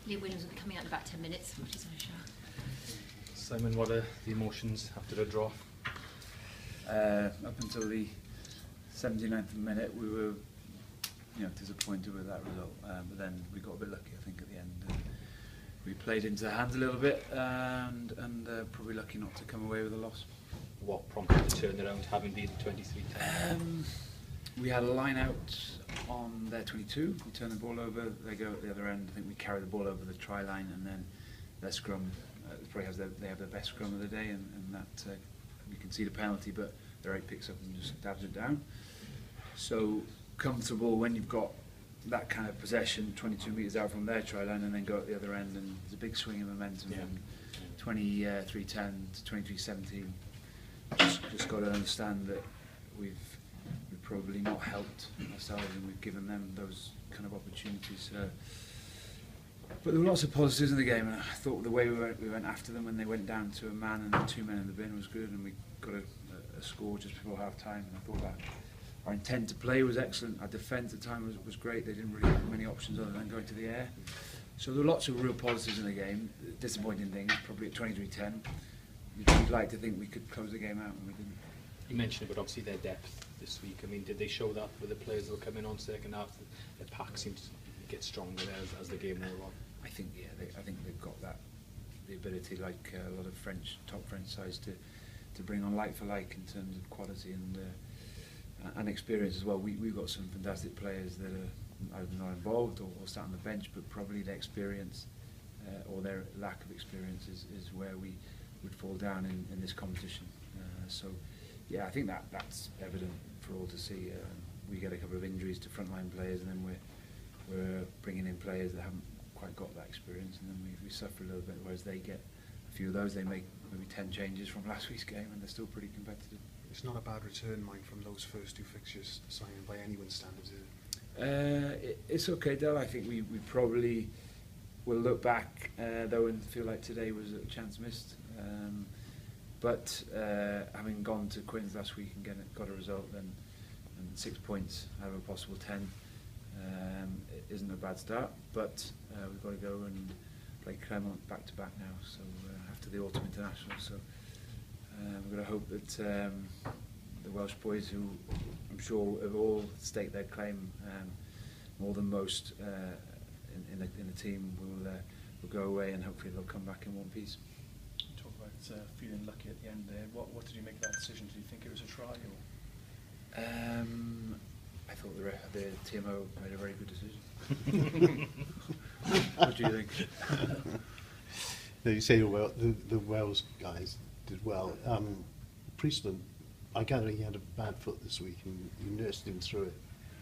Lee Williams will be coming out in about 10 minutes. What is on show? Simon, what are the emotions after the draw? Up until the 79th minute, we were disappointed with that result, but then we got a bit lucky, I think, at the end. We played into their hands a little bit, and probably lucky not to come away with a loss. What prompted the turnaround, having been 23-10? We had a line out on their 22. We turn the ball over, they go at the other end. I think we carry the ball over the try line, and then their scrum probably they have their best scrum of the day, and that you can see the penalty, but their 8 picks up and just dabs it down. So comfortable when you've got that kind of possession 22 metres out from their try line and then go at the other end, and there's a big swing in momentum from 23-10 to 23-17. Just got to understand that we've probably not helped ourselves, and we've given them those kind of opportunities. But there were lots of positives in the game, and I thought the way we went after them when they went down to a man and 2 men in the bin was good, and we got a score just before half time, and I thought that our intent to play was excellent. Our defence at the time was great. They didn't really have many options other than going to the air. So there were lots of real positives in the game. The disappointing thing is probably at 23-10, you'd like to think we could close the game out, and we didn't. You mentioned it, but obviously their depth this week. I mean, did they show that with the players that will come in on second half? The pack seems to get stronger there as the game wore on. I think, I think they've got the ability, like a lot of top French sides, to bring on like for like in terms of quality and experience as well. We've got some fantastic players that are either not involved or sat on the bench, but probably their experience or their lack of experience is where we would fall down in this competition. So yeah, I think that's evident for all to see. We get a couple of injuries to frontline players, and then we're bringing in players that haven't quite got that experience, and then we suffer a little bit, whereas they get a few of those. They make maybe 10 changes from last week's game, and they're still pretty competitive. It's not a bad return, Mike, from those first 2 fixtures, signing by anyone's standards, is it? It's okay, Del. I think we probably will look back, though, and feel like today was a chance missed. But having gone to Quins last week and got a result, and 6 points out of a possible 10, it isn't a bad start. But we've got to go and play Clermont back to back now. So after the autumn international, so we're going to hope that the Welsh boys, who I'm sure have all staked their claim more than most in the team, will go away, and hopefully they'll come back in one piece. Talk about feeling lucky at the end there. What did you make of that decision? Did you think it was a try? Or? I thought the TMO made a very good decision. What do you think? No, you say the Wales guys did well. Priestland, I gather he had a bad foot this week, and you nursed him through it.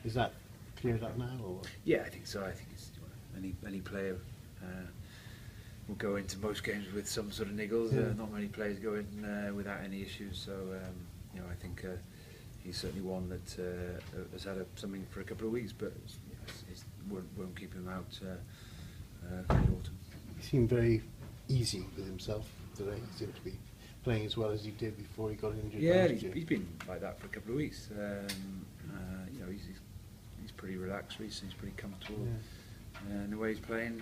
Is that cleared up now, or? Yeah, I think so. I think it's, any player will go into most games with some sort of niggles. Not many players go in without any issues. So I think he's certainly one that has had something for a couple of weeks, but won't keep him out for the autumn. He seemed very easy with himself today. He seemed to be playing as well as he did before he got injured. Yeah, he's been like that for a couple of weeks. He's pretty relaxed recently. He's pretty comfortable in the way he's playing.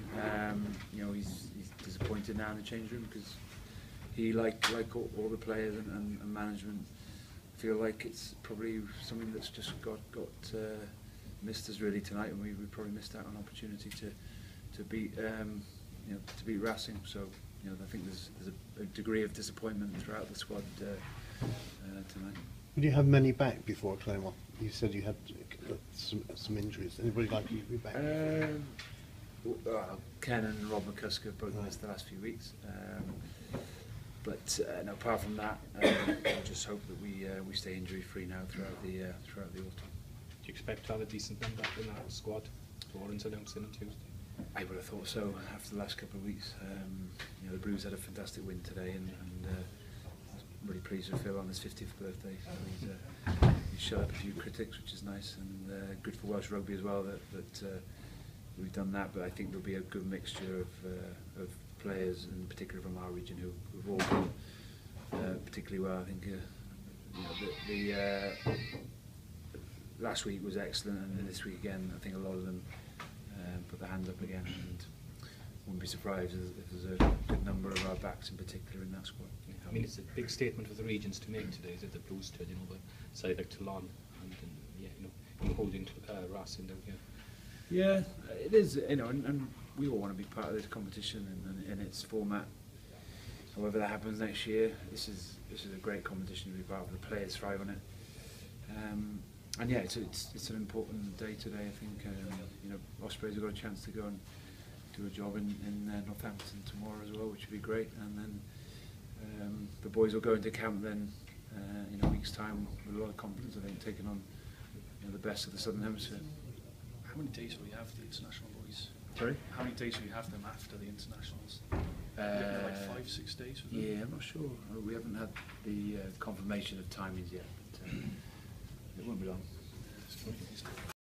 He's disappointed now in the change room, because he, like all the players and management, feel like it's probably something that's just got missed us really tonight, and we probably missed out on an opportunity to beat Racing. So I think there's a degree of disappointment throughout the squad tonight. Did you have many back before Clermont? You said you had some injuries. Anybody like you to be back? Ken and Rob McCusker both missed the last few weeks. But apart from that, I just hope that we stay injury free now throughout the autumn. Do you expect to have a decent number in that squad for Warren's announcing on Tuesday? I would have thought so after the last couple of weeks. The Blues had a fantastic win today, and I'm really pleased with Phil on his 50th birthday. So he's shut up a few critics, which is nice, and good for Welsh rugby as well that we've done that. But I think there'll be a good mixture of players, in particular from our region, who've all done particularly well. I think the last week was excellent, and this week again, I think a lot of them put their hands up again, and wouldn't be surprised if there's a good number of our backs in particular in that squad. I mean, it's a big statement for the regions to make today, is it, the Blues stood, you know, but side like Toulon and yeah, you know, holding Racing down here. Yeah, it is, you know, and we all want to be part of this competition and its format. However that happens next year, this is a great competition to be part of. The players thrive on it, and yeah, it's an important day today. I think you know, Ospreys have got a chance to go and do a job in Northampton tomorrow as well, which would be great. And then the boys will go into camp then in a week's time with a lot of confidence. I think taking on, you know, the best of the Southern Hemisphere. How many days will you have the international boys? Sorry? How many days will you have them after the internationals? Like 5-6 days? Yeah, I'm not sure. We haven't had the confirmation of timings yet, but it won't be long. It's